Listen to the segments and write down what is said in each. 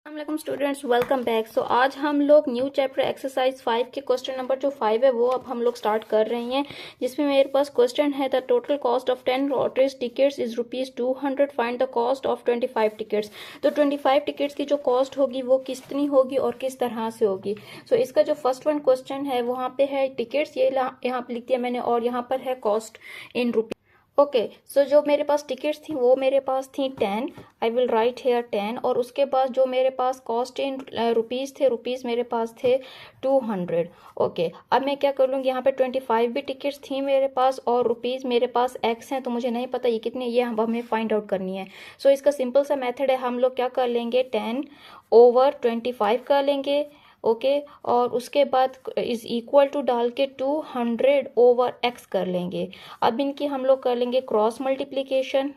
अस्सलाम students, welcome back. सो आज हम लोग न्यू चैप्टर एक्सरसाइज 5 के क्वेश्चन नंबर जो 5 है वो अब हम लोग स्टार्ट कर रहे हैं, जिसमें मेरे पास क्वेश्चन है the total cost of 10 lotteries tickets is ₹200, find the cost of 25 tickets. तो 25 टिकट्स की जो कॉस्ट होगी वो कितनी होगी और किस तरह से होगी। सो इसका जो फर्स्ट वन क्वेश्चन है वहाँ पे है टिकट्स, ये यहाँ पे लिख दिया मैंने, और यहाँ पर है कॉस्ट इन रुपीज। ओके, सो जो मेरे पास टिकट्स थी वो मेरे पास थी 10, आई विल राइट हेयर 10, और उसके बाद जो मेरे पास कॉस्ट इन रुपीज़ थे, रुपीज़ मेरे पास थे 200। ओके, अब मैं क्या कर लूँगी, यहाँ पे 25 भी टिकट्स थी मेरे पास और रुपीज़ मेरे पास एक्स हैं, तो मुझे नहीं पता ये कितने, ये हमें फाइंड आउट करनी है। सो इसका सिंपल सा मेथड है, हम लोग क्या कर लेंगे 10/25 कर लेंगे। ओके, और उसके बाद इज इक्वल टू डाल के 200/x कर लेंगे। अब इनकी हम लोग कर लेंगे क्रॉस मल्टीप्लीकेशन।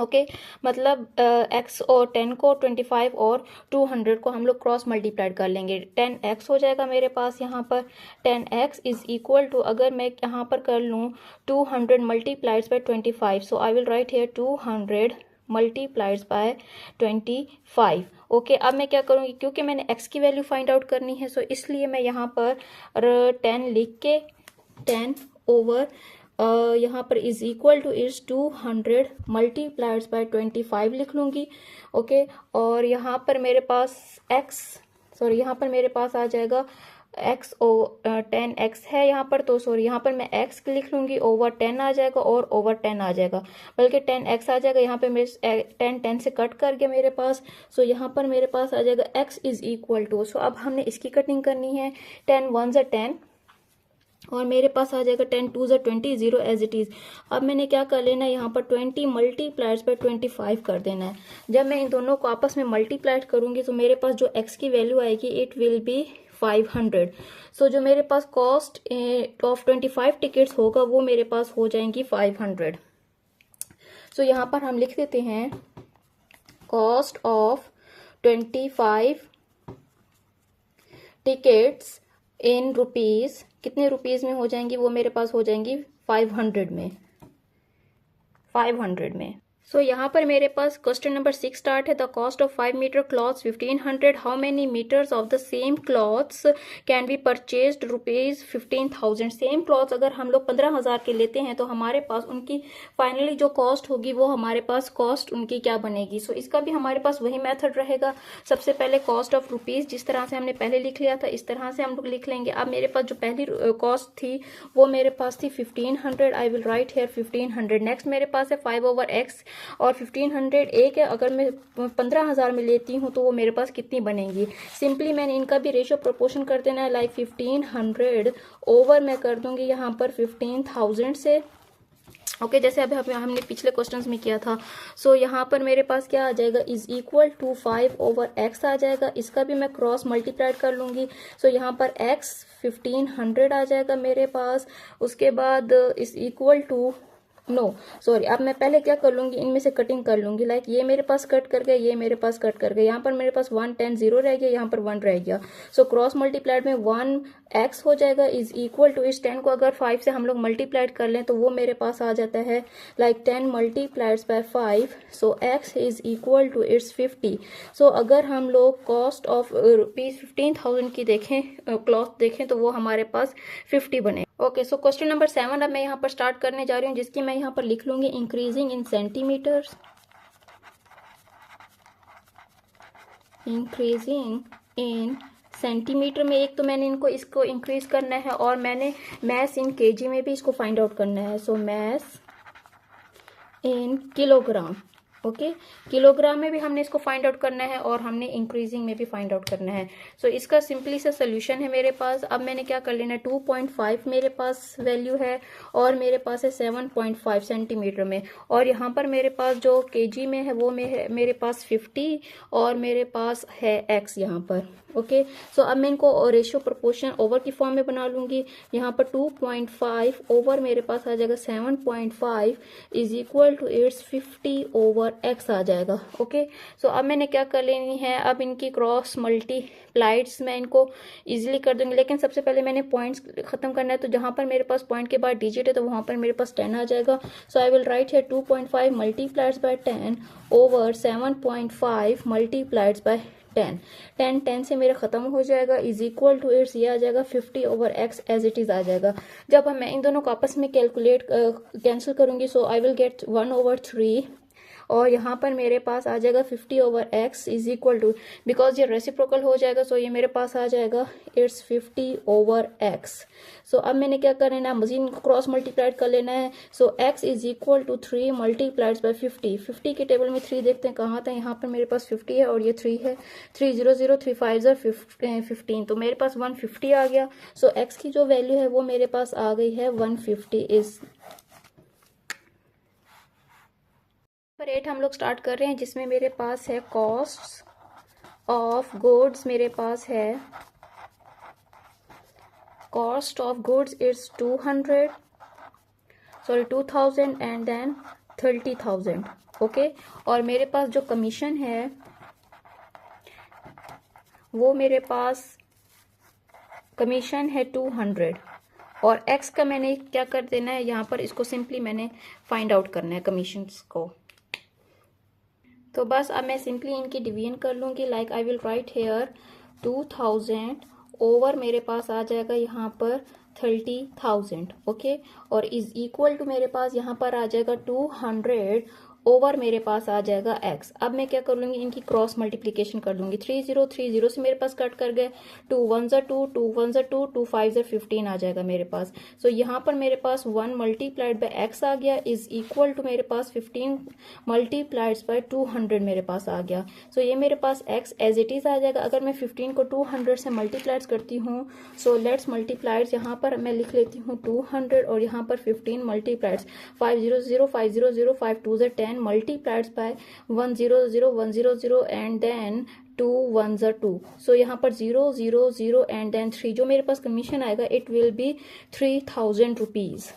ओके, मतलब x और 10 को 25 और 200 को हम लोग क्रॉस मल्टीप्लाइड कर लेंगे। 10x हो जाएगा मेरे पास यहाँ पर। 10x इज इक्वल टू, अगर मैं यहाँ पर कर लूँ 200 multiplied by 25, so I will write here 200 multiplied by 25। Okay, अब मैं क्या करूँगी, क्योंकि मैंने x की वैल्यू फाइंड आउट करनी है, सो इसलिए मैं यहाँ पर 10 लिख के 10 ओवर यहाँ पर is equal to is 200 multiplied by 25 लिख लूँगी। ओके, और यहाँ पर मेरे पास यहाँ पर मेरे पास आ जाएगा x ओ 10x है यहाँ पर, तो सॉरी यहाँ पर मैं x लिख लूँगी, ओवर 10 आ जाएगा और ओवर 10 आ जाएगा, बल्कि 10x आ जाएगा। यहाँ पे मेरे 10 से कट कर गया मेरे पास, सो यहाँ पर मेरे पास आ जाएगा x इज इक्वल टू, सो अब हमने इसकी कटिंग करनी है। 10 1 10 और मेरे पास आ जाएगा 10 2 20, 0 एज इट इज। अब मैंने क्या कर लेना है, यहाँ पर 20 मल्टीप्लाइड्स बाय 25 कर देना है। जब मैं इन दोनों को आपस में मल्टीप्लाइड करूंगी तो मेरे पास जो x की वैल्यू आएगी इट विल बी 500। सो जो मेरे पास कॉस्ट ऑफ 25 टिकट्स होगा वो मेरे पास हो जाएंगी 500। सो यहाँ पर हम लिख देते हैं cost of 25 tickets in rupees, कितने रुपीज में हो जाएंगी, वो मेरे पास हो जाएंगी 500 में। सो यहाँ पर मेरे पास क्वेश्चन नंबर 6 स्टार्ट है। The cost of 5 metre cloths 1500, how many metres of the same cloths can be purchased ₹15,000। Same cloths अगर हम लोग 15,000 के लेते हैं तो हमारे पास उनकी फाइनली जो कॉस्ट होगी वो हमारे पास कॉस्ट उनकी क्या बनेगी। सो इसका भी हमारे पास वही मेथड रहेगा। सबसे पहले कॉस्ट ऑफ रुपीज जिस तरह से हमने पहले लिख लिया था इस तरह से हम लोग लिख लेंगे। अब मेरे पास जो पहली कॉस्ट थी वो मेरे पास थी 1500, I will write here 1500। Next मेरे पास है 5/x और 1500 एक है, अगर मैं 15,000 में लेती हूँ तो वो मेरे पास कितनी बनेगी। सिंपली मैंने इनका भी रेशियो प्रोपोर्शन कर देना है, लाइक 1500 ओवर मैं कर दूंगी यहाँ पर 15,000 से। ओके, जैसे अभी हमने पिछले क्वेश्चंस में किया था। सो यहाँ पर मेरे पास क्या आ जाएगा, इज इक्वल टू 5/x आ जाएगा। इसका भी मैं क्रॉस मल्टीप्लाइड कर लूंगी। सो यहाँ पर x 1500 आ जाएगा मेरे पास। उसके बाद इज इक्वल टू अब मैं पहले क्या कर लूंगी, इनमें से कटिंग कर लूंगी। लाइक ये मेरे पास कट कर गया, ये मेरे पास कट कर गया, यहाँ पर मेरे पास 1 10 0 रह गया, यहाँ पर 1 रह गया। सो क्रॉस मल्टीप्लाइड में 1x हो जाएगा इज इक्वल टू, इस 10 को अगर 5 से हम लोग मल्टीप्लाइड कर लें तो वो मेरे पास आ जाता है like 10 multiplied by 5, so x is equal to it's 50। So अगर हम लोग कॉस्ट ऑफ ₹15,000 की देखें, क्लॉथ देखें, तो वो हमारे पास 50 बने। ओके, सो क्वेश्चन नंबर 7 अब मैं यहाँ पर स्टार्ट करने जा रही हूँ, जिसकी मैं यहाँ पर लिख लूंगी increasing in centimetres. Increasing in centimetre में एक तो मैंने इसको इंक्रीज करना है और मैंने मैस इन केजी में भी इसको फाइंड आउट करना है। So mass in kilogram. Okay, kilogram में भी हमने इसको फाइंड आउट करना है और हमने इंक्रीजिंग में भी फाइंड आउट करना है। सो इसका सिंपली सा सोल्यूशन है मेरे पास। अब मैंने क्या कर लेना है, 2.5 मेरे पास वैल्यू है और मेरे पास है 7.5 सेंटीमीटर में, और यहाँ पर मेरे पास जो केजी में है वो मेरे पास 50 और मेरे पास है x यहाँ पर। ओके, सो अब मैं इनको रेशियो प्रोपोर्शन ओवर की फॉर्म में बना लूंगी। यहाँ पर 2.5 ओवर मेरे पास आ जाएगा 7.5 is equal to it's 50/x। x आ जाएगा। ओके, सो अब मैंने क्या कर लेनी है, अब इनकी क्रॉस मल्टीप्लाइड्स मैं इनको इजीली कर दूंगी, लेकिन सबसे पहले मैंने पॉइंट्स खत्म करना है। तो जहां पर मेरे पास पॉइंट के बाद डिजिट है तो वहां पर मेरे पास 10 आ जाएगा। सो आई विल राइट है 2.5 मल्टीप्लाइड्स बाय 10 ओवर 7.5 मल्टीप्लाइड्स बाय 10। 10 से मेरा खत्म हो जाएगा, इज इक्वल टू इट्स ये आ जाएगा 50 over x as it is आ जाएगा। जब मैं इन दोनों को आपस में कैलकुलेट कैंसिल करूंगी, सो आई विल गेट 1/3 और यहाँ पर मेरे पास आ जाएगा 50 over x is equal to, because ये रेसिप्रोकल हो जाएगा, सो ये मेरे पास आ जाएगा इट्स 50 ओवर x। सो अब मैंने क्या करना है, मजीद क्रॉस मल्टीप्लाइड कर लेना है। So x is equal to 3 multiplied by 50। 50 के टेबल में 3 देखते हैं कहाँ था, यहाँ पर मेरे पास 50 है और ये 3 है। 3 0 0 3 5 15, तो मेरे पास 150 आ गया। सो x की जो वैल्यू है वो मेरे पास आ गई है 150 इज। नंबर 8 हम लोग स्टार्ट कर रहे हैं, जिसमें मेरे पास है कॉस्ट ऑफ गुड्स। मेरे पास है cost of goods it's 2000 and then 30,000। Okay, और मेरे पास जो कमीशन है वो मेरे पास कमीशन है 200 और x का मैंने क्या कर देना है, यहाँ पर इसको सिंपली मैंने फाइंड आउट करना है कमीशंस को। तो बस अब मैं सिंपली इनकी डिवीजन कर लूंगी। Like I will write here 2000 over मेरे पास आ जाएगा यहाँ पर 30,000। ओके, और इज इक्वल टू मेरे पास यहाँ पर आ जाएगा 200 ओवर मेरे पास आ जाएगा x। अब मैं क्या कर लूंगी, इनकी क्रॉस मल्टीप्लीकेशन कर लूंगी। 30 से मेरे पास कट कर गए, 2 1 2 2 1 2 2 5 15 आ जाएगा मेरे पास। सो यहाँ पर मेरे पास 1 मल्टीप्लाइड बाय x आ गया इज इक्वल टू मेरे पास 15 मल्टीप्लाइड बाय 200 मेरे पास आ गया। सो ये मेरे पास x एज इट इज आ जाएगा। अगर मैं 15 को 200 से मल्टीप्लाइड करती हूँ, सो लेट्स मल्टीप्लाइड, यहाँ पर मैं लिख लेती हूँ 200 और यहाँ पर 15 multiplied 500 500 5 2 10 multiplied by 100 100 and then 2 1 2। सो यहाँ पर 0 0 0 and then 3, जो मेरे पास कमीशन आएगा इट विल बी 3000 रुपीज।